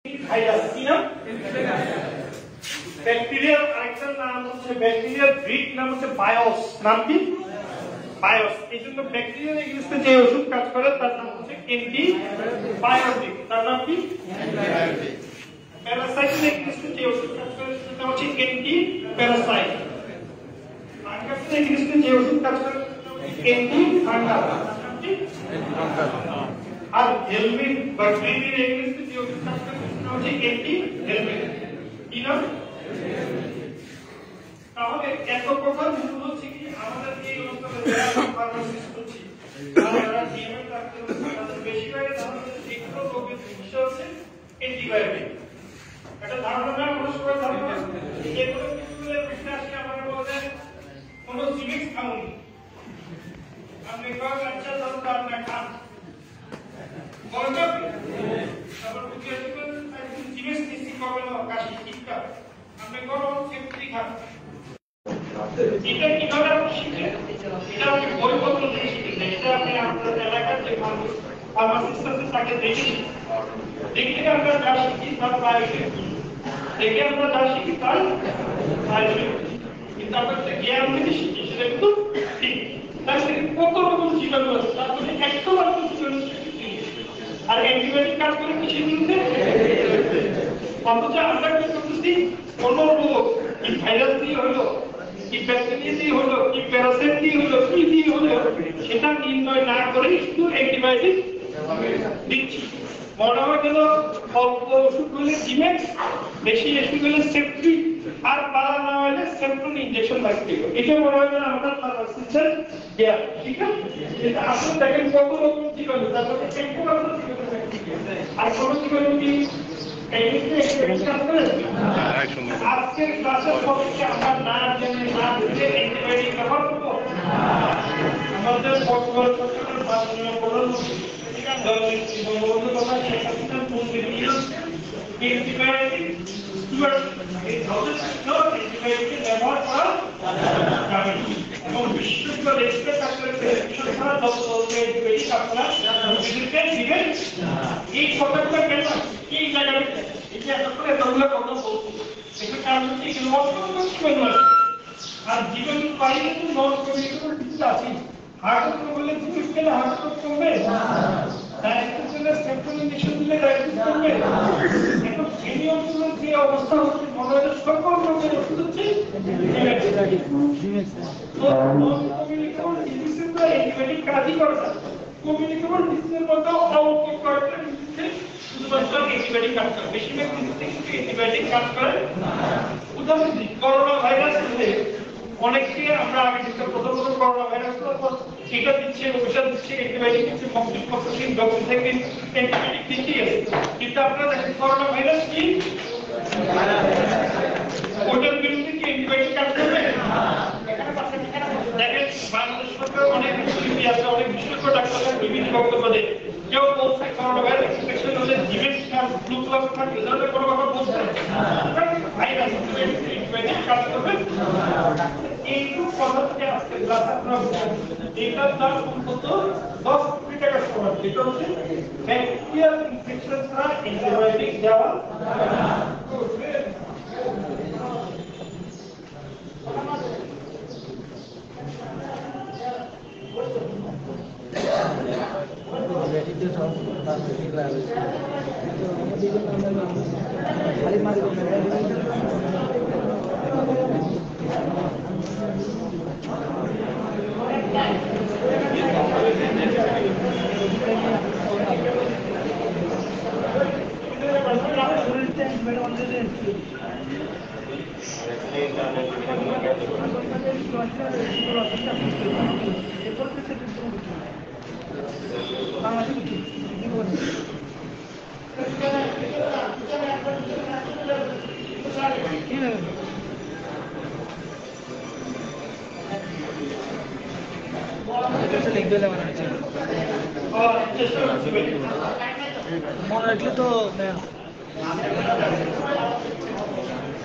Virus কি নাম? ব্যাকটেরিয়ার আরেকটা নাম হচ্ছে ব্যাকটেরিয়ার গ্রিক নাম হচ্ছে বায়োস। নাম কি? বায়োস। এই জন্য ব্যাকটেরিয়ার এগেইনস্টে যে ওষুধ কাজ করে তার নাম হচ্ছে অ্যান্টিবায়োটিক। তার নাম কি? অ্যান্টিবায়োটিক। প্যারাসাইটের এগেইনস্টে যে ওষুধ কাজ করে তার নাম হচ্ছে অ্যান্টিপ্যারাসাইট। ফাঙ্গাসের এগেইনস্টে যে ওষুধ কাজ করে অ্যান্টিফাঙ্গাল। নাম কি? অ্যান্টিফাঙ্গাল। আর হেলমিন বা গ্রিকের এগেইনস্টে যে ওষুধ কাজ করে তার নাম হচ্ছে অ্যান্টি-হেলমিন। কি নাম? তাহলে এত প্রকার মূল হচ্ছে কি আমাদের এই অঞ্চলে যারা ফার্মাসিস্ট হচ্ছে তারা ডিএমএ ডাক্তার তাদের বেশিরভাগ আমাদের যেগুলো রোগের চিকিৎসা হচ্ছে অ্যান্টিবায়োটিক। এটা ধারণা না আমরা সবাই ধারণা এগুলো কিন্তু বিশ্বাসী আমরা বলতে কোন জিনিস খাউন আপনি কয় বাচ্চা ধরুন আপনি খান বলতে তারপর বুঝিয়ে দেবেন জিনিস নিশ্চিত করবে না কাশি ঠিকঠাক আপনি গরম সেফটি খান। এটা কিভাবে আপনি শিখলেন? এটা আপনি বইপত্র দিয়ে শিখলেন। এটা আপনি আপনার এলাকার যে ফার্মাসিস্ট আছে তাকে দেখে আমরা যা শিখি তার বাইরে দেখে আমরা যা শিখি তার বাইরে কিন্তু আমরা যে জ্ঞান থেকে শিখি সেটা কিন্তু ঠিক। তার থেকে কত রকম জীবাণু আছে তার মধ্যে একটা মাত্র জীবাণু আর অ্যান্টিবায়োটিক কাজ করে কি শিখতে অথচ আমরা কি করতেছি কোন রোগ কি ভাইরাস দিয়ে হলো কি ব্যাকটেরিয়া দিয়ে হলো কি প্যারাসাইট দিয়ে হলো কি দিয়ে হলো সেটা নির্ণয় না করে শুধু অ্যান্টিবায়োটিক দিচ্ছি। মনে হয় গেল অল্প ওষুধ হলে জিমেক্স বেশি ওষুধ হলে সেফটি আর পালা না হলে সেফটন ইনজেকশন লাগবে। এটা মনে হয় না আমরা ফার্মাসিস্টের জ্ঞান। ঠিক আছে এটা আসলে দেখেন কত রকম জীবাণু তারপরে একটু মাত্র জীবাণু আর কোন জীবাণু কি আজকের ক্লাসের পক্ষে আমরা না জেনে না বুঝে অ্যান্টিবায়োটিক ব্যবহার করবো আমাদের মাননীয় প্রধানমন্ত্রী বঙ্গবন্ধু কথা শেখ হাসিনার অ্যান্টিবায়োটিকের ব্যবহার করা যাবে এবং বিশ্ববিদ্যালয় দিবেন এই কথাগুলো কেন এই জায়গায় আর জীবাণু বাইরে তো নন কমিউনিকেবল ডিজিজ আছে হার্ট বললে জিনিস গেলে হার্ট কমবে ডায়াবেটিস হলে সেন্ট্রাল ইনজেকশন দিলে ডায়াবেটিস কমবে এখন এই অঞ্চলের যে অবস্থা হচ্ছে মনে হয় সকল রোগের ওষুধ হচ্ছে তো নন কমিউনিকেবল ডিজিজের তো অ্যান্টিবায়োটিক কাজই করে না কমিউনিকেবল ডিজিজের মতো অল্প কয়েকটা ডিজিজে শুধুমাত্র অ্যান্টিবায়োটিক কাজ করে বেশিরভাগ ডিজিজে কিন্তু অ্যান্টিবায়োটিক কাজ করে উদাহরণ দিই করোনা ভাইরাস অনেককে আমরা আগে যেটা প্রথম করোনা ভাইরাস টিকা দিচ্ছে ঔষধ দিচ্ছে অ্যান্টিবায়োটিক দিচ্ছে মক্সিফ্লোক্সাসিন ডক্সিসাইক্লিন অ্যান্টিবায়োটিক দিচ্ছে কিন্তু আপনারা দেখেন করোনা ভাইরাস কি ওটার বিরুদ্ধে কি অ্যান্টিবায়োটিক কাজ করবে? দেখেন বাংলাদেশ সরকার অনেক বিশ্ববিদ্যালয় আছে অনেক বিশেষজ্ঞ ডাক্তাররা বিভিন্ন বক্তব্য দেয় কেউ বলছে করোনা ভাইরাস ইনফেকশন হলে জিভের স্ক্যান ফ্লু প্লাস থাকে এই ধরনের কোনো কথা বলছে ভাইরাস অ্যান্টিবায়োটিক কাজ করবে এইটুকু কথা থেকে আজকে ক্লাস আপনারা এটার দাম অন্তত 10 কোটি টাকা সমান যেটা হচ্ছে ব্যাকটেরিয়াল ইনফেকশন ছাড়া অ্যান্টিবায়োটিক দেওয়া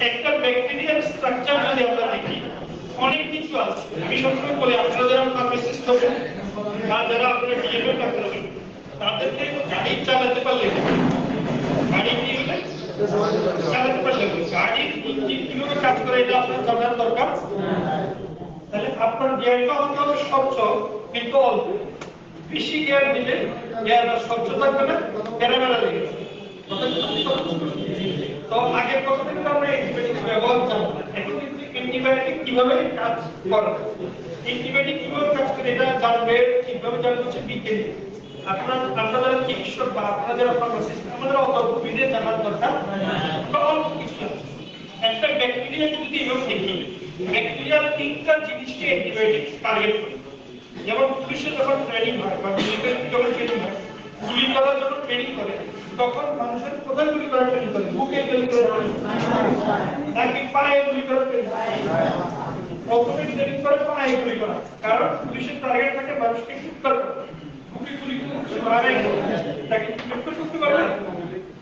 একটা ব্যাকটেরিয়াল স্ট্রাকচার যদি আমরা দেখি অনেক কিছু আছে আমি সবসময় বলি আপনারা যারা ফার্মাসিস্ট হবেন আর যারা আপনারা ডিএমএ ডাক্তার হবেন তাদেরকে গাড়ি চালাতে পারলে গাড়ি কি হলে চালাতে পারলে গাড়ির ইঞ্জিন কিভাবে কাজ করে এটা আপনার জানার দরকার। তাহলে আপনার গিয়ারটা হতে হবে স্বচ্ছ কিন্তু অল্প, বেশি গিয়ার দিলে গিয়ারটা স্বচ্ছ থাকবে না, প্যারামেরা লেগে যাবে। তো আগের কথা থেকে আমরা অ্যান্টিবায়োটিক ব্যবহার করব, এখন কিন্তু অ্যান্টিবায়োটিক কিভাবে কাজ করে, অ্যান্টিবায়োটিক কিভাবে কাজ করে এটা জানবে, কিভাবে জানবে হচ্ছে বিজ্ঞানী। আপনারা যারা চিকিৎসক বা আপনারা যারা ফার্মাসিস্ট, আমাদের অত বিধে জানার দরকার অল্প কিছু। একটা ব্যাকটেরিয়া যদি এভাবে দেখি, ব্যাকটেরিয়ার তিনটা জিনিসকে অ্যান্টিবায়োটিক টার্গেট করে। যেমন পুলিশে যখন ট্রেনিং হয় বা মিলিটারি যখন ট্রেনিং হয়, গুলি করার জন্য ট্রেনিং করে, তখন মানুষের কোথায় গুলি করার ট্রেনিং করে? বুকে গুলি করার, নাকি পায়ে গুলি করার ট্রেনিং? প্রথমে ট্রেনিং করে পায়ে গুলি করা, কারণ পুলিশের টার্গেট থাকে মানুষকে ঠিক করা। বুকে গুলি করে তাকে মৃত্যু করতে পারবে।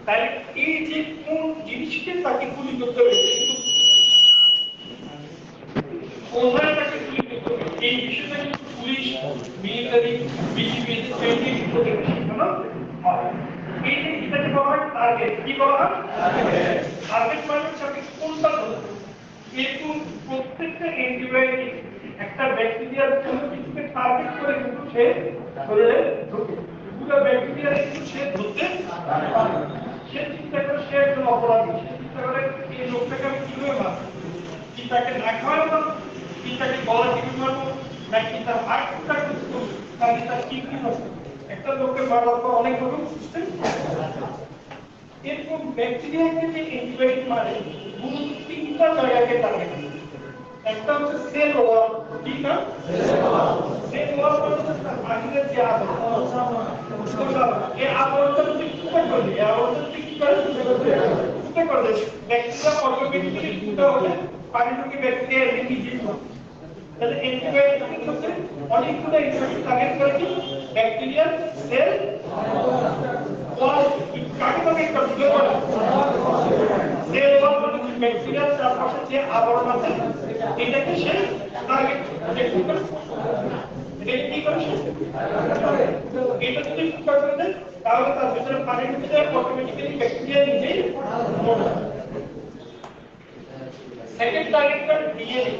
তাই এই যে কোন জিনিসকে তাকে গুলি করতে হবে, কোথায় তাকে গুলি করতে হবে, এই বিষয়টা কিন্তু পুলিশ, মিলিটারি, বিজিবি ট্রেনিং করতে হয়। এই যে এটাকে বলা হয় টার্গেট। কি বলা হয়? টার্গেট মানে হচ্ছে কোনটা কিন্তু প্রত্যেকটা অ্যান্টিবায়োটিক একটা ব্যাকটেরিয়ার জন্য কিছুকে টার্গেট করে কিন্তু সে শরীরে ঢোকে। পুরো ব্যাকটেরিয়া কিন্তু সে ধরতে পারে। সে চিন্তা করে সে একজন অপরাধী, সে চিন্তা করে এই লোকটাকে আমি কিভাবে মারবো, কি তাকে না খাওয়াবো, কি তাকে গলা টিপে মারবো, নাকি তার হার্টটা করবো, নাকি তার কিডনি নষ্ট। একটা লোকের মারার পর অনেক রকম সিস্টেম। এরকম ব্যাকটেরিয়াকে যে অ্যান্টিবায়োটিক মারে মূলত তিনটা জায়গাকে টার্গেট করে। একটা হচ্ছে সেল ওয়াল, ঠিক না? সেল ওয়াল মানে তার বাহিরের যে আবরণ, এই আবরণটা যদি ফুটো করে দেয়, আবরণটা যদি কি করে ফুটো করে দেয়, ব্যাকটেরিয়া অটোমেটিক্যালি ফুটো হলে পানি থেকে ব্যাকটেরিয়া নিজেই মরে। তাহলে অ্যান্টিবায়োটিক হচ্ছে অনেকগুলো অ্যান্টিবায়োটিক টার্গেট করে কি ব্যাকটেরিয়ার সেল ওয়াল কাকে টার্গেট করে দিলে বলে সেল ওয়াল মানে ব্যাকটেরিয়ার চারপাশে যে আবরণ আছে এটাকে সে টার্গেট করে। এটা কি করে এটা যদি ফুটো করে দেয় তাহলে তার ভিতরে পানি ঢুকে যায়, অটোমেটিক্যালি ব্যাকটেরিয়া নিজেই মরে। সেকেন্ড টার্গেট করে ডিএনএ।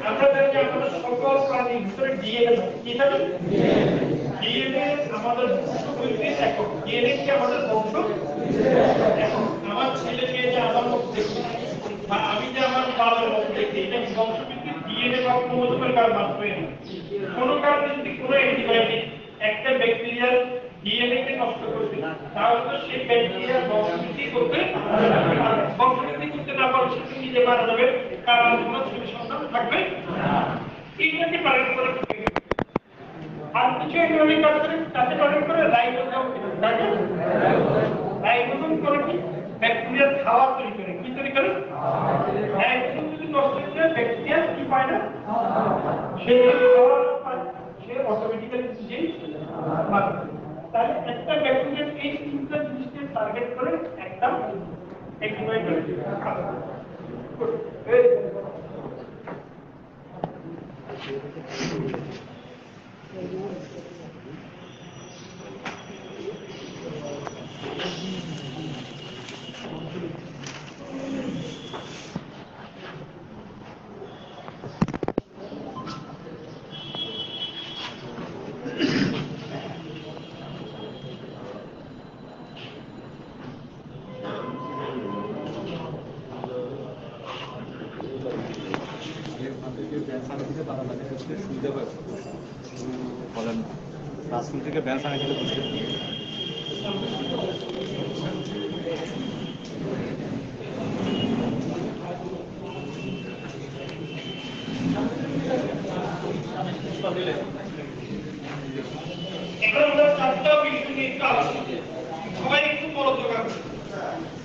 আমরা জানি যে আমাদের সকল প্রাণীর ভিতরে ডিএনএ থাকে। কি থাকে? ডিএনএ আমাদের বংশবৃদ্ধির একক। ডিএনএ কি আমাদের বংশ একক। আমার ছেলে মেয়ে যে আমার মতো দেখি বা আমি যে আমার বাবার মতো দেখি, এটা বংশবৃদ্ধির ডিএনএ বা ক্রোমোজোমের কারণ মাত্র না। কোনো কারণে যদি কোনো অ্যান্টিবায়োটিক একটা ব্যাকটেরিয়ার ডিএনএ কে নষ্ট করবে, তাহলে তো সেই ব্যাকটেরিয়া বংশবৃদ্ধি করতে বংশবৃদ্ধি করতে না পারলে সে নিজে মারা যাবে, কারণ কোনো ছেলে সন্তান থাকবে না। এইটাকে টার্গেট করে আর কিছু অ্যান্টিবায়োটিক কাজ করে, তাকে টার্গেট করে রাইবোজোম। রাইবোজোম করে কি ব্যাকটেরিয়ার খাবার তৈরি করে। কি তৈরি করে? রাইবোজোম যদি নষ্ট হয়ে যায় ব্যাকটেরিয়া কি পায় না, সে খাবার পায়, সে অটোমেটিক্যালি নিজেই মারা যাবে। তাহলে একটা ব্যাকটেরিয়ার এই তিনটা জিনিসকে টার্গেট করে একটা অ্যান্টিবায়োটিক কাজ করে। বলেন রাজকুল থেকে ব্যাংক আনে গেলে বুঝতে এখন আমরা চারটা বিষয় নিয়ে একটু আলোচনা করি। সবাই একটু মনোযোগ রাখুন।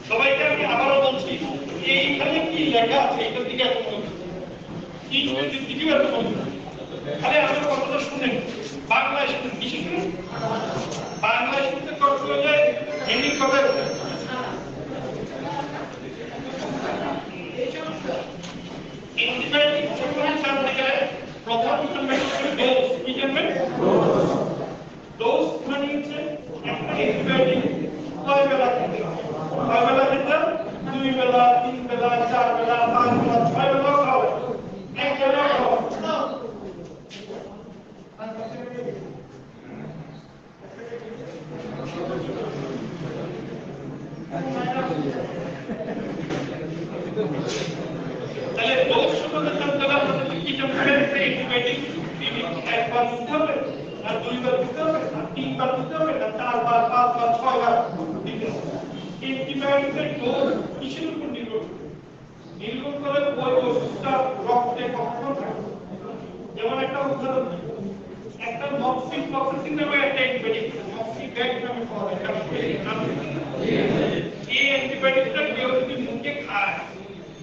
সবাইকে আমি আবারও বলছি, এইখানে কি লেখা আছে এটার দিকে এত মনোযোগ, ইংরেজির দিকেও এত মনোযোগ। খালি আমার কথাটা শুনেন, বাংলায় শুনেন। কি শুনেন? বাংলায় শুনতে কষ্ট হলে হিন্দি কথা অ্যান্টিবায়োটিক যখন জানতে গেলে প্রথম জানবেন ডোজ। কি জানবেন? ডোজ মানে হচ্ছে একটা অ্যান্টিবায়োটিক কয় বেলা খেতে হবে। কয় বেলা খেতে হবে? 2 বেলা 4 বেলা 5 বেলা 6 বেলা খাও এক বেলা খাও তাহলে ডোজ সম্বন্ধে জানতে হলে আমাদের কি জানতে হবে অ্যান্টিবায়োটিক একবার দিতে হবে আর দুইবার দিতে হবে আর তিনবার দিতে হবে না চারবার পাঁচবার ছয়বার দিতে হবে অ্যান্টিবায়োটিকের ডোজ কিসের উপর নির্ভর করে ওই ওষুধটা রক্তে কখন থাকে যেমন একটা উদাহরণ একটা মক্সিন প্রসেসিং নামে একটা অ্যান্টিবায়োটিক মক্সি ব্যাগ নামে পাওয়া যায় এই অ্যান্টিবায়োটিকটা কেউ যদি মুখে খায়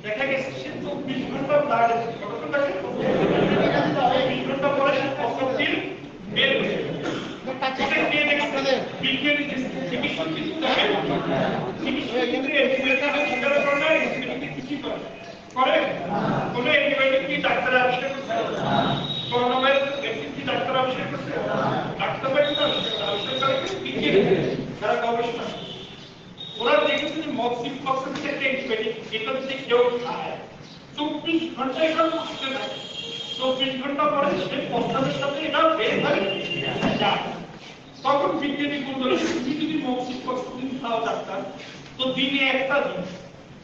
দেখা গেছে সে 24 ঘন্টা দাঁড়িয়ে কতক্ষণ থাকে 24 ঘন্টা পরে সে অসুস্থ বের হয়ে যায় বিজ্ঞানী চিকিৎসক কিছু থাকে চিকিৎসক কিন্তু অ্যান্টিবায়োটিক শিকার করে না অ্যান্টিবায়োটিক কিছু করে কোনো অ্যান্টিবায়োটিক কি ডাক্তার আবিষ্কার করছে করোনা ভাইরাস ভ্যাকসিন কি ডাক্তার আবিষ্কার করছে ডাক্তার আবিষ্কার করে বিজ্ঞানী যারা গবেষণা ওরা দেখেছে যে মক্সিফ্লক্সাসিন একটা অ্যান্টিবায়োটিক এটা যদি কেউ খায় 24 ঘন্টা এটা মুখে থাকে 24 ঘন্টা পরে সে প্রস্রাবের সাথে এটা বের হয়ে যায় তখন বিজ্ঞানী বলল তুমি যদি মক্সিফ্লক্সাসিন খাও ডাক্তার তো দিনে একটা দিন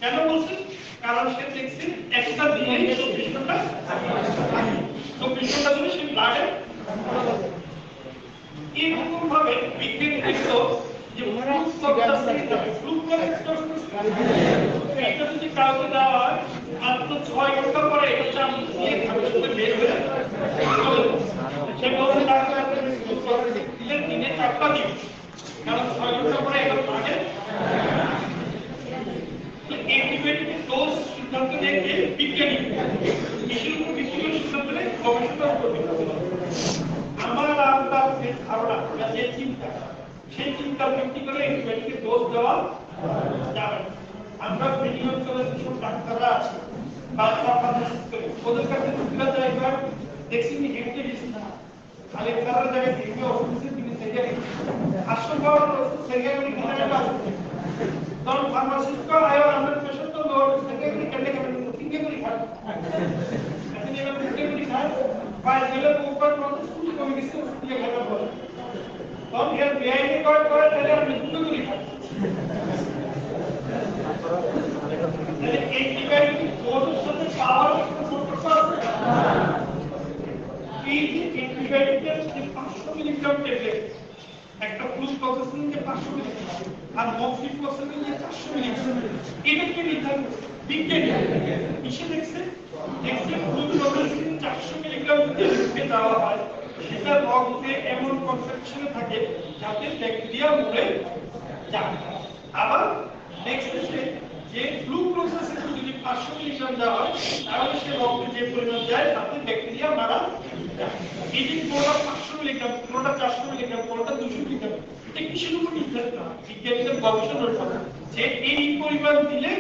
কেন বলছেন কারণ সে দেখছে একটা দিনে 24 ঘন্টা 24 ঘন্টা ধরে সে ব্লাডে এরকম ভাবে বিজ্ঞানী দেখলো যে এটা যদি কাউকে দেওয়া হয় মাত্র 6 ঘন্টা পরে এটা চামচ দিয়ে খাবার সাথে বের হয়ে সে বলছে ডাক্তার দিলে দিনে 4টা দিন কারণ 6 ঘন্টা পরে এটা থাকে অ্যান্টিবায়োটিক ডোজ সিদ্ধান্ত নিয়ে বিজ্ঞানী বিশেষ সিদ্ধান্ত নিয়ে গবেষণা করবে আমার আপনার যে ধারণা যে চিন্তা সেই চিন্তা ভিত্তি করে অ্যান্টিবায়োটিকের ডোজ দেওয়া যাবে আমরা বিনিয়োগ করে যেসব ডাক্তাররা আছে বা ওদের কাছে সুবিধা জায়গায় দেখছি হেঁটে গেছি না খালি তারা জায়গায় হেঁটে ওষুধ তিনি থেকে আসল পাওয়ার ওষুধ থেকে তখন ফার্মাসিস্ট আয়ো আমাদের পেশেন্ট তো লোড থেকে কেটে কেটে করে খায় এখন এবার কেটে করে খায় পায়ে গেলে উপর মতো শুরু কমে গেছে দিয়ে খেলা বলে তখন এর বেআইনি করে তাহলে আর মৃত্যু করি খায় তাহলে অ্যান্টিবায়োটিক ডোজের সাথে পাওয়ার সম্পর্ক আছে এই যে অ্যান্টিবায়োটিকের যে 500 মিলিগ্রাম ট্যাবলেট একটা ফ্লুক্লোক্সাসিন যে 500 মিলিগ্রাম আর মক্সিফ্লক্সাসিন যে 400 মিলিগ্রাম এটা কি নির্ধারণ বিজ্ঞানী কিসে দেখছে ফ্লুক্লোক্সাসিন 400 মিলিগ্রাম যদি রক্তে দেওয়া হয় সেটা রক্তে এমন কনসেন্ট্রেশনে থাকে যাতে ব্যাকটেরিয়া মরে যায় আবার দেখছে যে ফ্লুক্লোক্সাসিন যদি 500 মিলিগ্রাম দেওয়া হয় তাহলে সে রক্তে যে পরিমাণ যায় তাতে ব্যাকটেরিয়া মারা যায় এই যে পুরোটা 500 মিলিগ্রাম পুরোটা 400 মিলিগ্রাম পুরোটা 200 মিলিগ্রাম এটা কিসের উপর নির্ধারিত হয় বিজ্ঞানীদের গবেষণার উপর যে এই পরিমাণ দিলে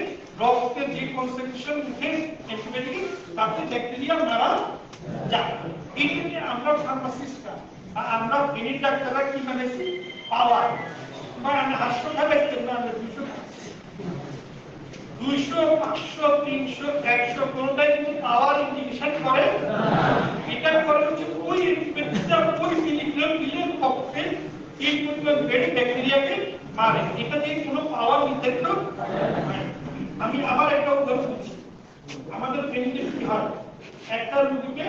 রক্তে যে কনসেন্ট্রেশন উঠে অ্যান্টিবায়োটিক তাতে ব্যাকটেরিয়া মারা যায় এইটাকে আমরা ফার্মাসিস্টরা আমরা ক্লিনিক ডাক্তাররা কি মানেছি পাওয়ার বা আমরা হাসপাতালে আমরা 200 500 300 100 কোনটাই কিন্তু পাওয়ার ইন্ডিকেশন করে এটা করে হচ্ছে ওই ব্যক্তিটা ওই মিলিগ্রাম দিলে রক্তে এই পরিমাণ বেড়ে ব্যাকটেরিয়াকে মারে এটা দিয়ে কোনো পাওয়ার নির্ধারিত আমি আবার একটা উদাহরণ দিচ্ছি আমাদের ক্লিনিকে কি হয় একটা রোগীকে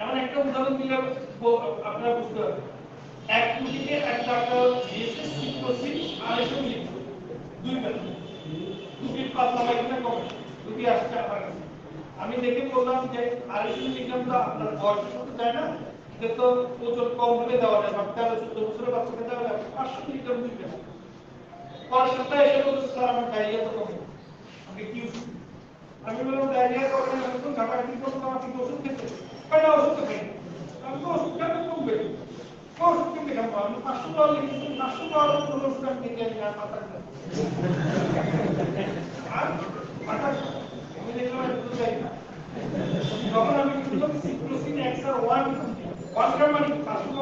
এমন একটা উদাহরণ দিলে আপনারা বুঝতে পারবেন এক রোগীকে এক ডাক্তার দিয়েছে সিপ্রোসিন 250 মিলিগ্রাম 2 বেলা আমি দেখে বললাম যে 250 মিলিগ্রামটা আপনার বয়সের সাথে যায় না এটা তো ওজন কম হলে দেওয়া যায় 13-14 বছরের বাচ্চাকে দেওয়া যায় 500 মিলিগ্রাম দিবেন পরের সপ্তাহে এসে বলছে স্যার আমার ডায়রিয়া তো কমে আমি কি আমি বললাম ডায়রিয়া কমে না তো ঘাটাঘাটি করতে আমাকে ওষুধ খেতে না ওষুধ তো খাই আমি তো ওষুধ খেতে কমবে ওষুধ কিনতে খাবো আমি 500 টাকা লিখেছি 500 টাকা ওষুধ আমি কিনে আনি আর মাথা আমি দেখলাম যখন আমি বুঝলাম সিপ্রোসিন এক্সআর 1 গ্রাম মানে 500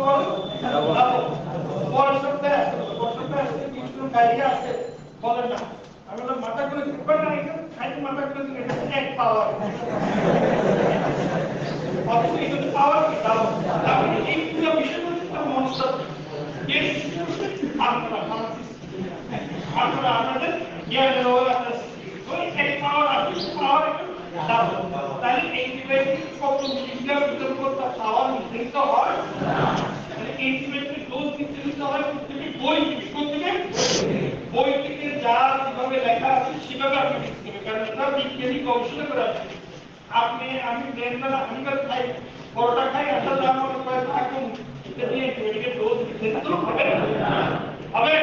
পরের সপ্তাহে কিছুজন ডায়রিয়া আছে বলেন না আমরা মাথা করে দিতে না এটা খালি মাথা করে দিলে এটা এক পাওয়ার অথচ এটা পাওয়ার কি দাও তাহলে এই পুরো বিষয়টা তার মনস্তার আপনারা আপনাদের জ্ঞানের অবস্থা ওই এক পাওয়ার আছে পাওয়ার দাও তাহলে অ্যান্টিবায়োটিক কত মিলিগ্রাম ভিতর তার পাওয়ার নির্ধারিত হয় তাহলে অ্যান্টিবায়োটিক ডোজ নির্ধারিত হয় প্রত্যেকে বই থেকে যা যেভাবে লেখা আছে সেভাবে আপনি লিখতে হবে কারণ এটা বিজ্ঞানী গবেষণা করে আছে আমি ব্রেনবেলা আমি খাই বড়টা খাই একটা দাম আমার কয়েক থাকুন এটা দিয়ে অ্যান্টিবায়োটিকের ডোজ নির্ধারিত হবে হবে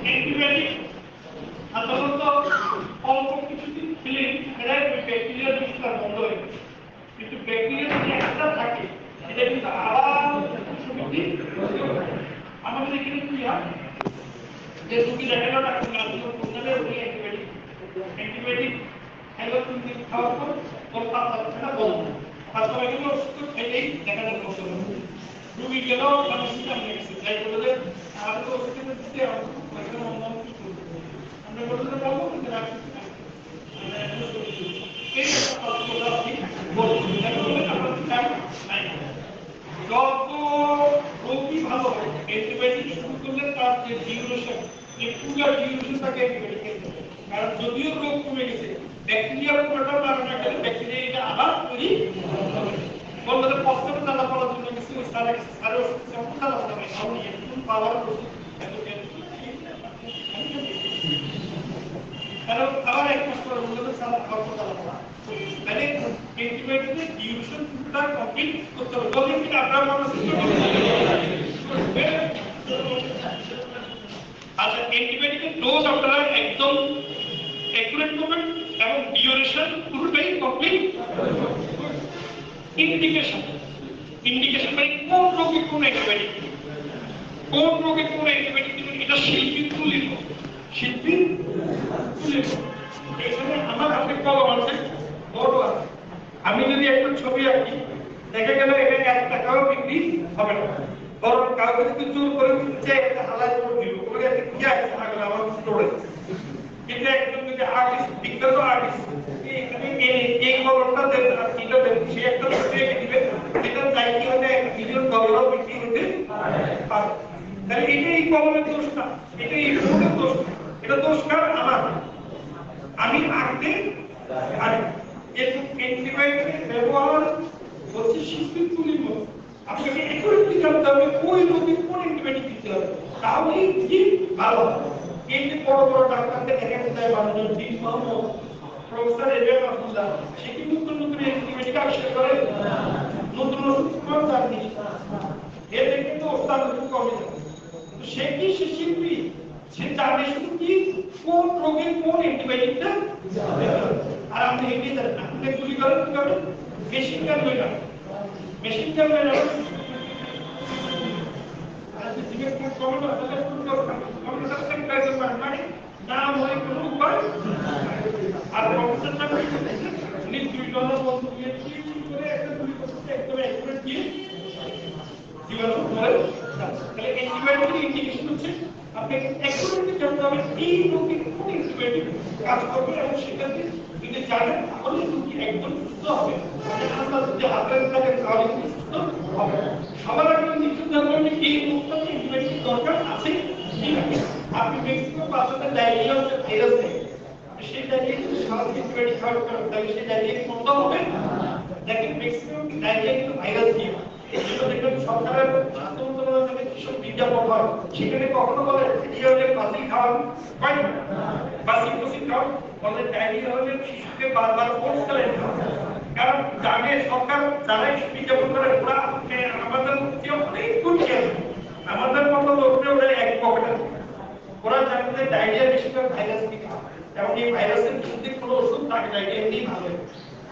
অ্যান্টিবায়োটিক সাধারণত অল্প কিছুদিন খেলে এটা ব্যাকটেরিয়ার বিস্তার বন্ধ হয়ে গেছে কিন্তু ব্যাকটেরিয়া যদি একটা থাকে এটা কিন্তু আবার আমাদের এখানে কি হয় যে রুগী দেখা গেল ডাক্তার প্রথমে উনি অ্যান্টিবায়োটিক হ্যালোথিন খাওয়ার পর ওর পাতলা বন্ধ পাতলা গেলে ওষুধ খেলেই দেখা যায় কষ্ট রুগী গেল আমি সিস্টেম নিয়ে গেছে যাই বলে আর তো ওষুধ দিতে অন্য কিছু আমরা বলতে পারবো কিন্তু এই যত রোগী ভালো হয় অ্যান্টিবায়োটিক শুরু করলে তার যে ডিউরেশন এই পুরো ডিউরেশনটাকে অ্যান্টিবায়োটিক কারণ যদিও রোগ কমে গেছে ব্যাকটেরিয়ার উপরটা না গেলে ব্যাকটেরিয়া এটা আবার তৈরি বলতে পশ্চাতে দাদা পড়ার জন্য কিছু সারে ওষুধ দাদা পড়া হয় আমি একটু পাওয়ার ওষুধ কারণ আবার এক মাস পর বলতে সারা খাওয়া দাদা পড়া মানে অ্যান্টিবায়োটিকের ডিউরেশন পুরোটা কমপ্লিট করতে হবে বলেন কি আপনারা মানুষ আচ্ছা অ্যান্টিবায়োটিকের ডোজ আপনারা একদম অ্যাকুরেট করবেন এবং ডিউরেশন পুরোটাই কমপ্লিট ইন্ডিকেশন মানে কোন রোগে কোন অ্যান্টিবায়োটিক দিবেন এটা শিল্পীর তুলির এখানে আমার হাতে কলম আছে বড় আছে আমি যদি একটা ছবি আঁকি দেখা গেল এটা 1 টাকাও বিক্রি হবে না বরং কাউকে যদি জোর করে দিতে একটা হালাই করে দিব ওই একটা কি আছে আগলে আমার স্টোরেজ কিন্তু একজন যদি আর্টিস্ট বিখ্যাত আর্টিস্ট এই কলমটা দেন আর এটা দেন সে একটা ছবি এঁকে দিবে এটা চাইতে হলে $1 মিলিয়ন বিক্রি হতে পারে তাহলে এটা এই কলমের দোষ না এটা এই ফোনের দোষ এটা দোষ কার আমার আমি আঁকতে পারি অ্যান্টিবায়োটিক ব্যবহার হচ্ছে শিল্পীর তুলির মতো আপনাকে একুরেটলি জানতে হবে ওই রোগী কোন অ্যান্টিবায়োটিক দিতে হবে তাহলেই কি ভালো এই যে বড় বড় ডাক্তারদের এখানে যায় মানুষজন দিন মোহাম্মদ প্রফেসর এলিয়াস আব্দুল্লাহ সে কি নতুন অ্যান্টিবায়োটিক আবিষ্কার করে নতুন ওষুধ কোন জানি এর কিন্তু ওস্তাদ কমে যাবে সে কি সে শিল্পী সে জানে শুধু কি কোন রোগের কোন অ্যান্টিবায়োটিকটা আর আপনি এগিয়ে যান আপনি গুলি করেন কি করেন মেশিন গান হয়ে যাবে মানে নাম হয় কোনো উপায় আর প্রফেসরটা উনি 2 ডলার বন্ধু দিয়ে করে একটা গুলি করতে একদম অ্যাকুরেট দিয়ে জীবাণু মরে তাহলে অ্যান্টিবায়োটিক ইন্ডিকেশন হচ্ছে আপনি অ্যাকুরেটলি জানতে হবে এই রোগী কোন অ্যান্টিবায়োটিক কাজ করবে এবং সেটাতে যদি জানেন তাহলে রোগী একদম সুস্থ হবে যে হাতের কাছে তাহলে সুস্থ হবে সবার আগে নিশ্চিত জানতে হবে এই রোগটাতে অ্যান্টিবায়োটিক দরকার আছে আপনি ম্যাক্সিমাম বাচ্চাদের ডায়রিয়া হচ্ছে ভাইরাস থেকে সেই ডায়রিয়া কিন্তু সারা অ্যান্টিবায়োটিক খাওয়ার কারণে তাহলে সেই ডায়রিয়া বন্ধ হবে দেখেন ম্যাক্সিমাম ডায়রিয়া কিন্তু ভাইরাস দিয়ে সরকারের স্বাস্থ্য মন্ত্রণালয় থেকে যেসব বিজ্ঞাপন হয় সেখানে কখনো বলে ডায়রিয়া হলে বাসি খাওয়ান হয় না বাসি কুসি খাওয়ান বলে ডায়রিয়া হলে শিশুকে বারবার কোর্স চালাতে খাওয়ান কারণ জানে সরকার যারাই বিজ্ঞাপন করে ওরা আমাদের মধ্যে অনেক গুছিয়ে আছে আমাদের মতো লোকরা ওরা এক পকেটে ওরা জানে যে ডায়রিয়া বেশিরভাগ ভাইরাস থেকে এবং এই ভাইরাসের যদি কোনো ওষুধ থাকে ডায়রিয়া এমনি ভালো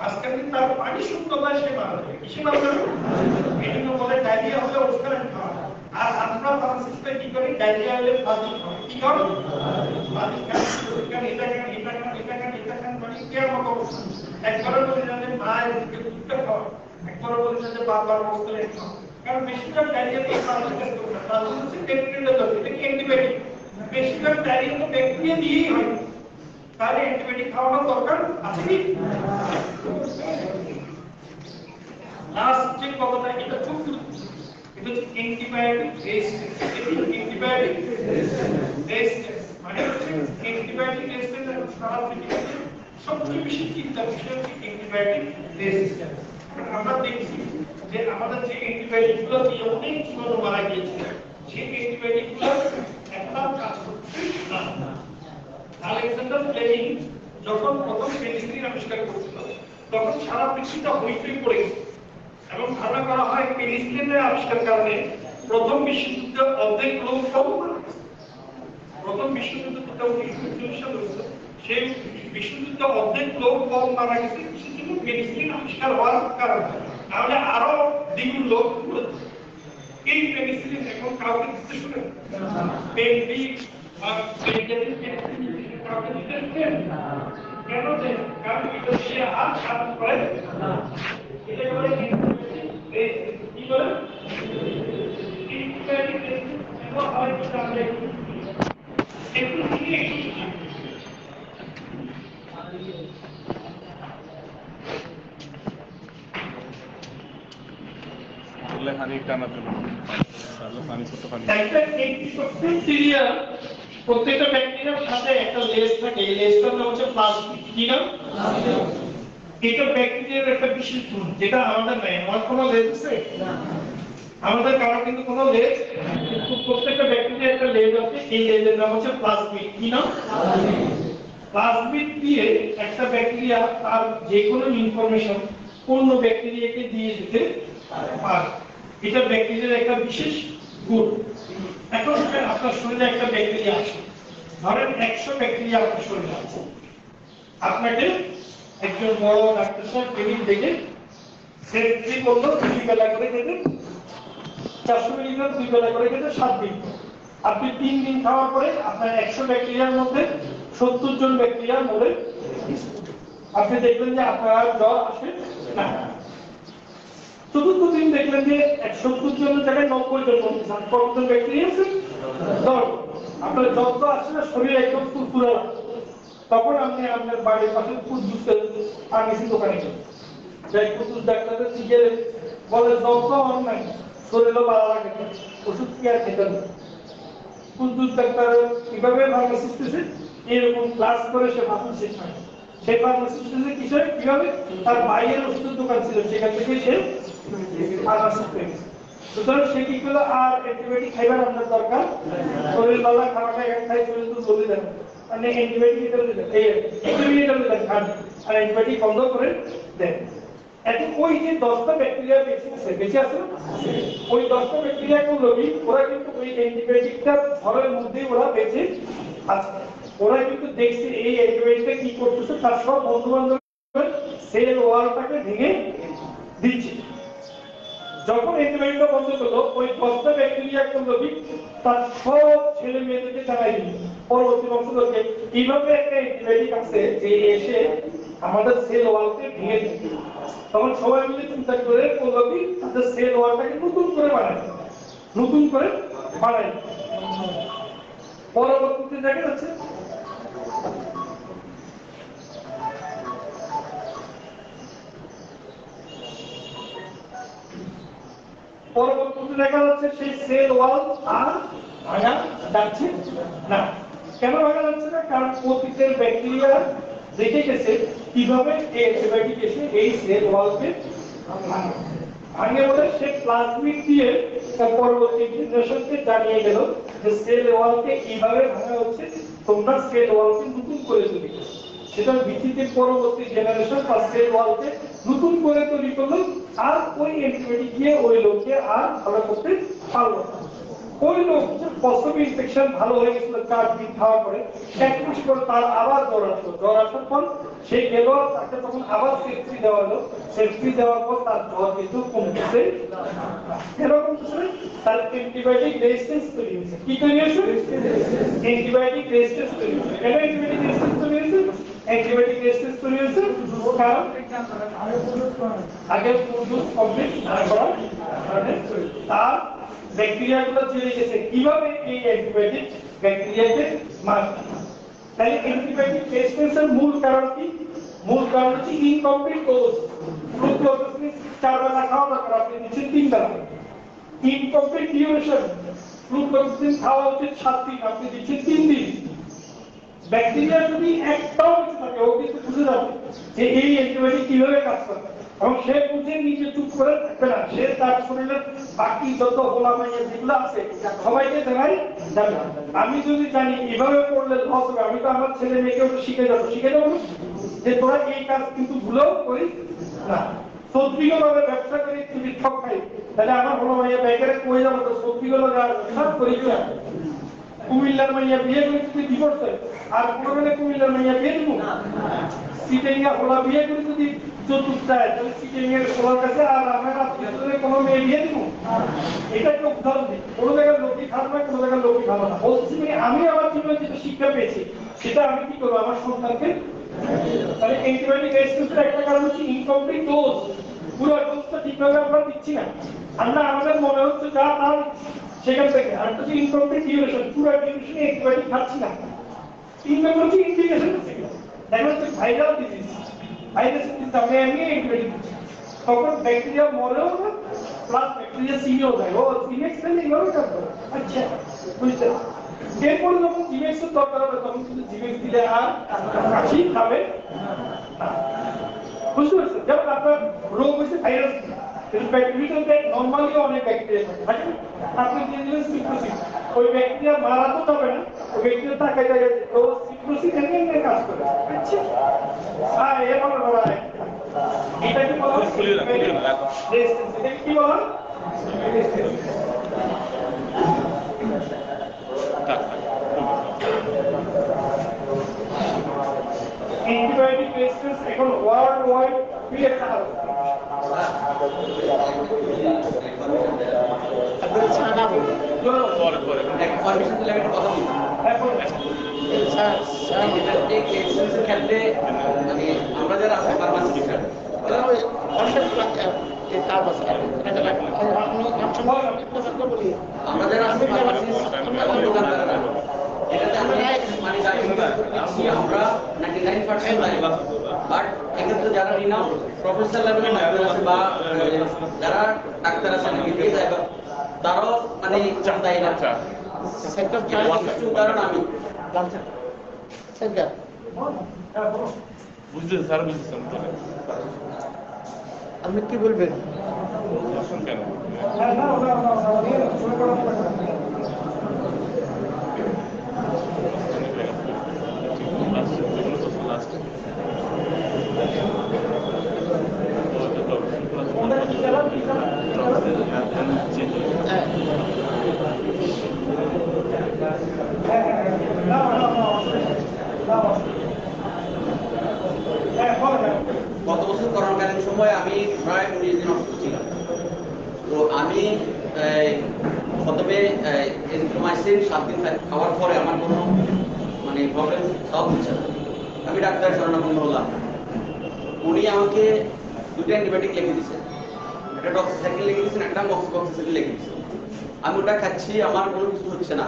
আজকাল কিন্তু তার পানি শুদ্ধতায় সে মারা যাবে কিসে মারা যাবে এই জন্য বলে ডায়রিয়া হলে ওষুধ খাওয়া আর আমরা ফার্মাসিস্টে কি করি ডায়রিয়া হলে ফার্মাসি কি করি এটা মানে কি আর মতো একবার বলে যে মা এদিকে দুধটা খাওয়া একবার বলে যে বারবার বলতে খাওয়া কারণ বেশিরভাগ ডায়রিয়া এই কারণে টেস্ট করবে না, তার হচ্ছে পেট্রিয়াল ডোজ, এটা কি অ্যান্টিবায়োটিক, বেশিরভাগ ডায়রিয়া তো ব্যাকটেরিয়া দিয়েই হয়, তাহলে অ্যান্টিবায়োটিক খাওয়ানোর দরকার আছে কি? লাস্ট যে কথাটা, এটা খুব গুরুত্বপূর্ণ, এটা হচ্ছে অ্যান্টিবায়োটিক রেজিস্ট্যান্স। অ্যান্টিবায়োটিক রেজিস্ট্যান্স মানে হচ্ছে অ্যান্টিবায়োটিক রেজিস্ট্যান্স এখন সারা পৃথিবীতে সবচেয়ে বেশি চিন্তার বিষয় হচ্ছে অ্যান্টিবায়োটিক রেজিস্ট্যান্স। আমরা দেখছি যে আমাদের যে অ্যান্টিবায়োটিক গুলো দিয়ে অনেক জীবাণু মারা গিয়েছে, সেই অ্যান্টিবায়োটিক গুলো একটা কাজ করছে না। আলেকজান্ডার ফ্লেমিং যখন প্রথম পেনিসিলিন আবিষ্কার করেছিল, তখন সারা পৃথিবীটা হইচই পড়ে গেছে এবং ধারণা করা হয় পেনিসিলিনের আবিষ্কার কারণে প্রথম বিশ্বযুদ্ধে অর্ধেক লোক সব মারা গেছে। প্রথম বিশ্বযুদ্ধ যেটা 1940 সালে হয়েছিল, সেই বিশ্বযুদ্ধে অর্ধেক লোক কম মারা গেছে শুধু পেনিসিলিন আবিষ্কার হওয়ার কারণে, তাহলে আরো দ্বিগুণ লোক। এই পেনিসিলিন এখন কাউকে দিতে শুনে পেন বি আর পেনিসিলিন কাউকে দিতে শুনে কেন দেন? কারণ এটা সে আর কাজ করে না, এটা করে কি বলে প্রত্যেকটা ব্যাকটেরিয়ার সাথে একটা লেজ থাকে, এই লেজটার নাম হচ্ছে প্লাজমিড। কি নাম? এটা ব্যাকটেরিয়ার একটা বিশেষ গুণ, যেটা আমাদের নাই। আমার কোনো লেজ আছে? আমাদের কারো কিন্তু কোনো লেজ, কিন্তু প্রত্যেকটা ব্যাকটেরিয়ার একটা লেজ আছে, এই লেজের নাম হচ্ছে প্লাজমিড। কি নাম? প্লাজমিড দিয়ে একটা ব্যাকটেরিয়া তার যে কোনো ইনফরমেশন অন্য ব্যাকটেরিয়াকে দিয়ে দিতে পারে। এটা ব্যাকটেরিয়ার একটা বিশেষ গুণ। এখন আপনার শরীরে একটা ব্যাকটেরিয়া আছে, ধরেন 100 ব্যাকটেরিয়া আপনার শরীরে আছে। আপনাকে একজন বড় ডাক্তার সাহেব ক্লিনিক থেকে সেক্রেটারি বললো 2 বেলা করে খেতে, 400 মিলিগ্রাম 2 বেলা করে খেতে 7 দিন। আপনি 3 দিন খাওয়ার পরে আপনার 100 ব্যাকটেরিয়ার মধ্যে 70 জন ব্যাকটেরিয়া মরে, আপনি দেখবেন যে আপনার জ্বর আসে না। চতুর্থ দিন দেখলেন যে 70 জনের জায়গায় 90 জন মরছে, কতজন ব্যাকটেরিয়া আছে? 10। আপনার জ্বর তো আসে না, শরীরে একদম ফুরফুরা। তখন আপনি আপনার বাড়ির পাশে কুদ্দুসের ফার্মেসি দোকানে গেলেন, যাই কুদ্দুস ডাক্তারের দিকে বলে জ্বর তো আমার নাই, শরীরও ভালো লাগে, ওষুধ কি আর খেতে হবে? কুদ্দুস ডাক্তার কিভাবে ফার্মাসিস্ট এরকম ক্লাস করে সে ফার্মাসিস্ট হয়। সেই ফার্মাসিস্ট কিসের কিভাবে তার বাইরের ওষুধের দোকান ছিল, সেখান থেকে সে ফার্মাসিস্ট হয়ে গেছে। সুতরাং সে কি করলো, আর অ্যান্টিবায়োটিক খাইবার আপনার দরকার, শরীর বালা খাওয়াটা এক খাই শরীর তো বলে দেন, মানে অ্যান্টিবায়োটিক এটা বলে দেন, এই এটা বলে দেন খান, আর অ্যান্টিবায়োটিক বন্ধ করে দেন। এখন ওই যে 10টা ব্যাকটেরিয়া বেঁচে আছে, ওই 10টা ব্যাকটেরিয়া গুলো ওরা কিন্তু ওই অ্যান্টিবায়োটিকটা ঘরের মধ্যেই ওরা বেঁচে আছে। ওরা কিন্তু দেখছে এই অ্যান্টিবায়োটিকটা কি করতেছে, তার সব বন্ধু বান্ধব সেল ওয়ালটাকে ভেঙে দিচ্ছে। যখন অ্যান্টিবায়োটিকটা বন্ধ করলো, ওই 10টা ব্যাকটেরিয়া করলো কি তার সব ছেলে মেয়েদেরকে জানাই দিল, পরবর্তী বংশধরকে, এইভাবে একটা অ্যান্টিবায়োটিক আছে যে এসে আমাদের সেল ওয়ালকে ভেঙে দিচ্ছে। তখন সবাই মিলে চিন্তা করে করলো কি তাদের সেল ওয়ালটাকে নতুন করে বানায়, নতুন করে বানায়। পরবর্তীতে দেখা যাচ্ছে সেই সেল ওয়াল আর ভাঙা যাচ্ছে না। কেন ভাঙা যাচ্ছে না? কারণ অতীতের ব্যাকটেরিয়া দেখে গেছে কিভাবে এই অ্যান্টিবায়োটিক এসে এই সেল ওয়ালকে ভাঙে বলে সে প্লাজমিড দিয়ে পরবর্তী জেনারেশনকে জানিয়ে গেল যে সেল ওয়ালকে এইভাবে ভাঙা হচ্ছে, তোমরা সেল ওয়ালকে নতুন করে তৈরি করো। সেটার ভিত্তিতে পরবর্তী জেনারেশন তার সেল ওয়ালকে নতুন করে তৈরি করলো, আর ওই অ্যান্টিবায়োটিক দিয়ে ওই লোককে আর ভালো করতে পারলো না। ওই লোক প্রসব ইনফেকশন ভালো হয়ে গেছিল 4 দিন খাওয়ার পরে, 1 মাস পর তার আবার জ্বর আসলো। জ্বর আসার পর সে গেল, তাকে তখন আবার সেফটি দেওয়া হলো। সেফটি দেওয়ার পর তার জ্বর কিন্তু কমতেছে এরকম তার অ্যান্টিবায়োটিক রেজিস্ট্যান্স তৈরি হয়েছে। কি তৈরি হয়েছে? অ্যান্টিবায়োটিক রেজিস্ট্যান্স তৈরি হয়েছে। কেন অ্যান্টিবায়োটিক রেজিস্ট্যান্স তৈরি হয়েছে? অ্যান্টিবায়োটিক রেজিস্ট্যান্স তৈরি হয়েছে, কারণ আগে প্রোডুস কমপ্লিট করা তার ব্যাকটেরিয়াগুলো চলে গেছে। কিভাবে এই অ্যান্টিবায়োটিক ব্যাকটেরিয়াকে মারবে? তাহলে অ্যান্টিবায়োটিক রেজিস্ট্যান্সের মূল কারণ কি? মূল কারণ হচ্ছে ইনকমপ্লিট ডোজ। ফ্লুক্লোসিস 4 বেলা খাওয়া দরকার, আপনি দিচ্ছেন 3 বেলা। ইনকমপ্লিট ডিউরেশন, ফ্লুক্লোসিস খাওয়া উচিত 7 দিন, আপনি দিচ্ছেন 3 দিন। ব্যাকটেরিয়া যদি একটাও কিছু থাকে, ও কিন্তু বুঝে যাবে যে এই অ্যান্টিবায়োটিক কিভাবে কাজ করে, এবং সে বুঝে নিজে চুপ করে থাকবে না, সে তার শরীরের বাকি যত হোলামাইয়া যেগুলো আছে সবাইকে দেখাই যাবে। আমি যদি জানি এভাবে করলে লস হবে, আমি তো আমার ছেলে মেয়েকে ওটা শিখে যাবো যে তোরা এই কাজ কিন্তু ভুলেও করিস না। সত্যিগুলোভাবে ব্যবসা করে যদি ঠক খাই, তাহলে আমার হোলামাইয়া ব্যাংকের কই যাবো, তো সত্যিগুলো সব করি কুমিল্লার মাইয়া বিয়ে করে যদি ডিভোর্স হয়, আর কোনোখানে কুমিল্লার মাইয়া বিয়ে দেবো না। সিটেঙ্গা হোলা বিয়ে করে যদি চতুর্থায়, তাহলে সিটেঙ্গের হোলার কাছে আর আমার আপনাদের কোনো মেয়ে বিয়ে দেবো? এটা একটা উদাহরণ দিই। কোনো জায়গায় লোকই খারাপ হয়, কোনো জায়গায় লোকই ভালো না। বলছি আমি আমার জীবনে যেটা শিক্ষা পেয়েছি সেটা আমি কি করবো আমার সন্তানকে। তাহলে অ্যান্টিবায়োটিক রেজিস্ট্যান্সের একটা কারণ হচ্ছে ইনকমপ্লিট ডোজ, পুরো ডোজটা ঠিকভাবে আমরা দিচ্ছি না। আমরা আমাদের মনে হচ্ছে যা তার সেখান থেকে, আর হচ্ছে ইনকমপ্লিট ডিউরেশন, পুরো ডিউরেশনে অ্যান্টিবায়োটিক খাচ্ছি না। 3 নম্বর হচ্ছে ইন্ডিকেশন হচ্ছে দেখা যাচ্ছে ভাইরাল ডিজিজ, ভাইরাস ডিজিজ আমরা এমনি অ্যান্টিবায়োটিক দিচ্ছি, তখন ব্যাকটেরিয়া মরেও না, প্লাস ব্যাকটেরিয়া সিনেও যায়। ও সিনেক্স খেলে এইভাবে কাজ করে, আচ্ছা বুঝতে। এরপরে যখন জিমেক্সের দরকার হবে তখন কিন্তু জিমেক্স দিলে আর কাশি খাবে না। বুঝতে পারছেন? যেমন আপনার রোগ হয়েছে ভাইরাস, নর্মালি অনেক ব্যাকটেরিয়া থাকে, আপনি যে জিনিস সিপ্রোসিস, ওই ব্যাকটেরিয়া মারা তো যাবে না, ওই ব্যাকটেরিয়া তাকায় যায় তো সিপ্রোসিস এনে কাজ করে। আচ্ছা এবার এটা কি বলা হয়? এটা কি বলা হয়? অ্যান্টিবায়োটিক রেজিস্ট্যান্স এখন ওয়ার্ল্ড ওয়াইড একটা আমরা যারা আছে ফার্মাসি আমরা যারা আছে এটাতে আমরা 99% বাট এক্ষেত্রে যারা রিনাউন্ড প্রফেসর লেভেলের ডাক্তার আছে বা যারা ডাক্তার আছে তারাও মানে চাই না। উদাহরণ আমি বুঝতে স্যার বুঝতেছেন আপনি কি বলবেন? কেন গত বছর করোনাকালীন সময় আমি প্রায় 19 দিন অসুস্থ ছিলাম। তো আমি প্রথমে এরিথ্রোমাইসিন 7 দিন খাওয়ার পরে আমার কোনো মানে প্রবলেম সলভ হচ্ছে না। আমি ডাক্তারের শরণাপন্ন হলাম। উনি আমাকে 2টা অ্যান্টিবায়োটিক লিখে দিয়েছেন, একটা ডক্সিসাইক্লিন লিখে দিয়েছেন, একটা মক্সিক্লোক্সাসিন লিখে দিয়েছেন। আমি ওটা খাচ্ছি, আমার কোনো কিছু হচ্ছে না।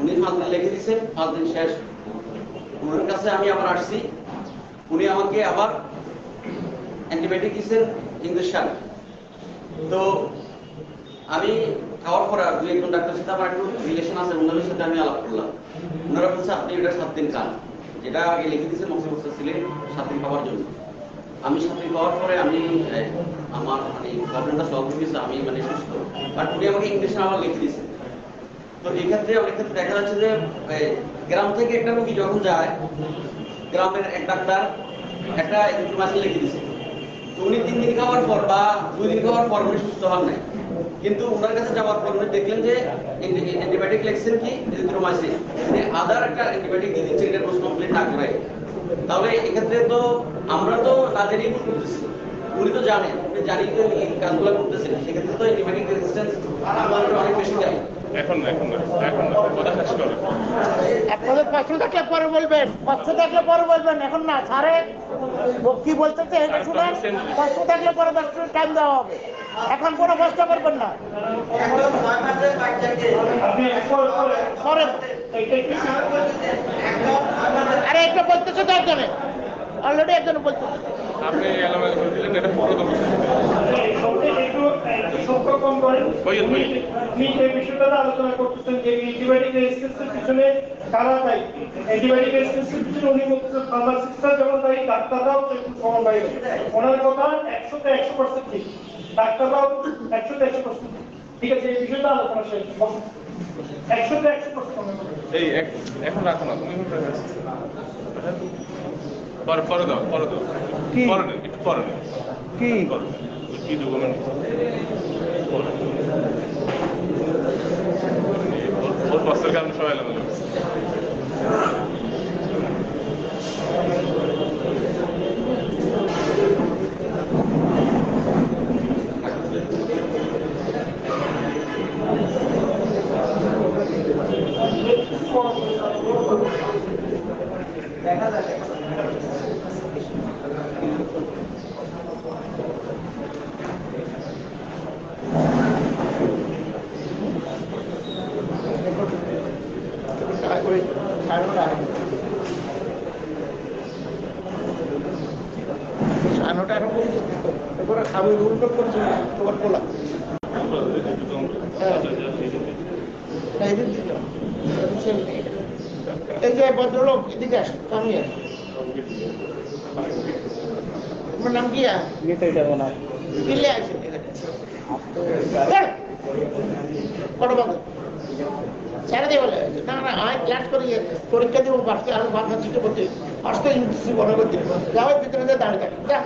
উনি 5 দিন লিখে দিয়েছেন, 5 দিন শেষ। ওনার কাছে আমি আবার আসছি, উনি আমাকে আবার অ্যান্টিবায়োটিক দিয়েছেন ইঞ্জেকশন। তো আমি খাওয়ার পরে আর 2-1 জন ডাক্তারের সাথে আমার একটু রিলেশন আছে, ওনাদের সাথে আমি আলাপ করলাম। ওনারা বলছে আপনি এটা 7 দিন খান, যেটা আগে লিখে দিয়েছেন মক্সিক্লোক্সাসিন 7 দিন খাওয়ার জন্য। আমি 7 দিন খাওয়ার পরে আমি আমার মানে প্রবলেমটা সলভ হয়ে গেছে, আমি মানে সুস্থ। বাট উনি আমাকে ইঞ্জেকশন আবার লিখে দিয়েছেন। তো এই ক্ষেত্রে অনেক ক্ষেত্রে দেখা যাচ্ছে যে গ্রাম থেকে একটা রোগী যখন যায়, গ্রামের এক ডাক্তার একটা এরিথ্রোমাইসিন লিখে দিয়েছে। তো উনি 3 দিন খাওয়ার পর বা 2 দিন খাওয়ার পর উনি সুস্থ হন নাই, কিন্তু ওনার কাছে যাওয়ার পর উনি দেখলেন যে অ্যান্টিবায়োটিক লিখছেন কি এরিথ্রোমাইসিন, তিনি আদার একটা অ্যান্টিবায়োটিক দিয়ে দিচ্ছেন এটা ডোজ কমপ্লিট না করে। তাহলে এক্ষেত্রে তো আমরা তো তাদেরই ভুল করতেছি, উনি তো জানেন, উনি জানি তো এই কাজগুলো করতেছেন, সেক্ষেত্রে তো অ্যান্টিবায়োটিক রেজিস্ট্যান্স আমাদের অনেক বেশি যায়। এখন না, এখন না, এখন না, কথা শেষ করে। আপনাদের কষ্ট থাকলে পরে বলবেন, কষ্ট থাকলে পরে বলবেন, এখন না ছাড়ে কি বলতেছে এটা শুনেন। কষ্ট থাকলে পরে 10 মিনিট টাইম দেওয়া হবে, এখন কোনো কষ্ট করবেন না। আপনি একবার পরে আরে একটা বলতেছে তো একজনে, অলরেডি একজনে বলতেছে। আপনি এলামেলা করে দিলেন, এটা পরে দেবো। একটু সংখ্যা কম করেন। বইয়েন, বইয়েন। আপনি যে বিষয়টা আলোচনা করতেছেন যে অ্যান্টিবায়োটিক রেজিস্ট্যান্সের পিছনে কারা দায়ী, অ্যান্টিবায়োটিক রেজিস্ট্যান্সের পিছনে উনি বলতেছেন ফার্মাসিস্টরা যেমন দায়ী, ডাক্তাররাও সমান দায়ী। ওনার কথা 100তে 100% ঠিক, ডাক্তাররাও 100তে 100% ঠিক আছে। এই বিষয়টা আলোচনা শেষ, 100তে 100% এই এখন রাখো না, তুমি পরে পরে দাও, পরে দাও, পরে নেন, একটু পরে নেন। কি কি ডকুমেন্ট ওর বস্তার কারণে সবাই এলামেলা করছে। আমি উল্টো করছি তোমার বলা এই যে ভদ্রলোক এদিকে আসেন, আমি আপনার নাম কি? দিল্লি আসেন কত বছর ছেড়ে দিয়ে বলে না না আমি ক্লাস করি, পরীক্ষা দিব পাশে আরো ভাষা চিঠি করতে আসতে ইউটিসি মনে করতে যাও ভিতরে দাঁড়িয়ে থাকে যা।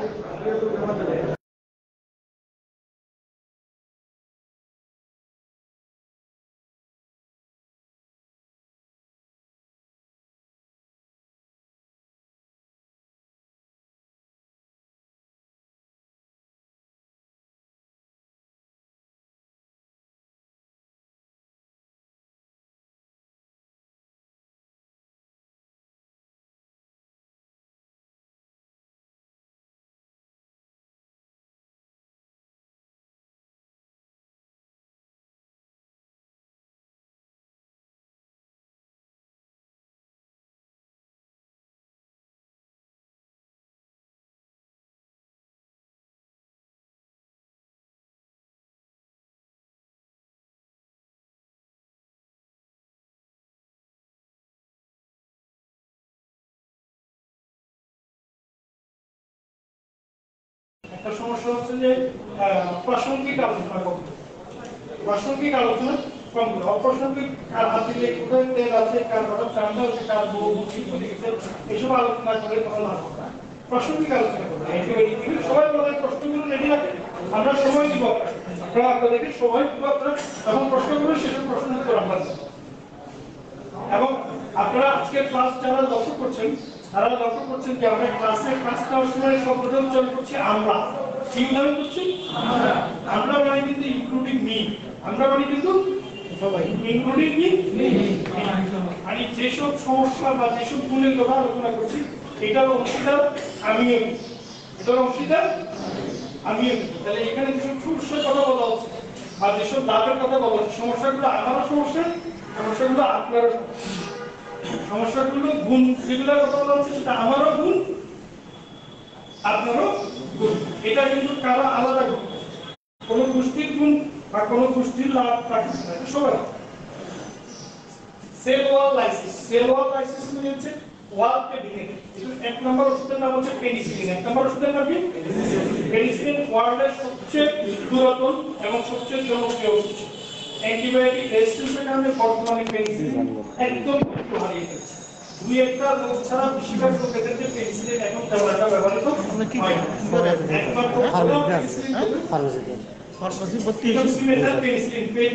একটা সমস্যা হচ্ছে যে প্রাসঙ্গিক আলোচনা করতে, প্রাসঙ্গিক আলোচনা কম করে, অপ্রাসঙ্গিক কার হাতে কোথায় তেল আছে, কার ঘটক ঠান্ডা হচ্ছে, কার বউ শিল্প দেখেছে, এইসব আলোচনা করে ভালো লাভ হবে। প্রাসঙ্গিক আলোচনা করবে, সবাই বলে প্রশ্নগুলো রেডি রাখে, আমরা সময় দিব, আপনারা আপনাদেরকে সময় দিব, আপনারা যখন প্রশ্ন করবেন সেসব প্রশ্ন উত্তর আমরা দেব। এবং আপনারা আজকের ক্লাস যারা লক্ষ্য করছেন তারা লক্ষ্য করছেন যে আমরা ক্লাস নেওয়ার সময় সর্বপ্রথম চয়ন করছি আমরা, কি উদাহরণ করছি আমরা মানে কিন্তু ইনক্লুডিং মি, আমরা মানে কিন্তু সবাই ইনক্লুডিং মি। আমি যেসব সমস্যা বা যেসব গুণের কথা আলোচনা করছি এটার অংশীদার আমিও, এটার অংশীদার আমিও। তাহলে এখানে যেসব সমস্যার কথা বলা হচ্ছে বা যেসব লাভের কথা বলা হচ্ছে, সমস্যাগুলো আমারও সমস্যা, সমস্যাগুলো আপনারও সমস্যাগুলো, গুণ যেগুলোর কথা বলা হচ্ছে সেটা আমারও গুণ আপনারও গুণ। এটা কিন্তু কারো আলাদা গুণ, কোন গোষ্ঠীর গুণ বা কোন গোষ্ঠীর লাভ থাকে সবাই। Cell wall lysis, cell wall lysis মানে হচ্ছে ওয়ালকে ভেঙে দেয়। এক নম্বর ওষুধের নাম হচ্ছে পেনিসিলিন। এক নম্বর ওষুধের নাম কি? পেনিসিলিন ওয়ার্ল্ডের সবচেয়ে পুরাতন এবং সবচেয়ে জনপ্রিয় ওষুধ। অ্যান্টিবায়োটিক রেজিস্ট্যান্সের কারণে বর্তমানে পেনিসিলিন একদম হারিয়ে গেছে। দুই একটা লোক ছাড়া বেশিরভাগ লোকেদের যে পেনিসিলিন এখন তেমন একটা ব্যবহৃত হয় না। একমাত্র ফার্মাসি ভর্তি পেনিসিলিন পেন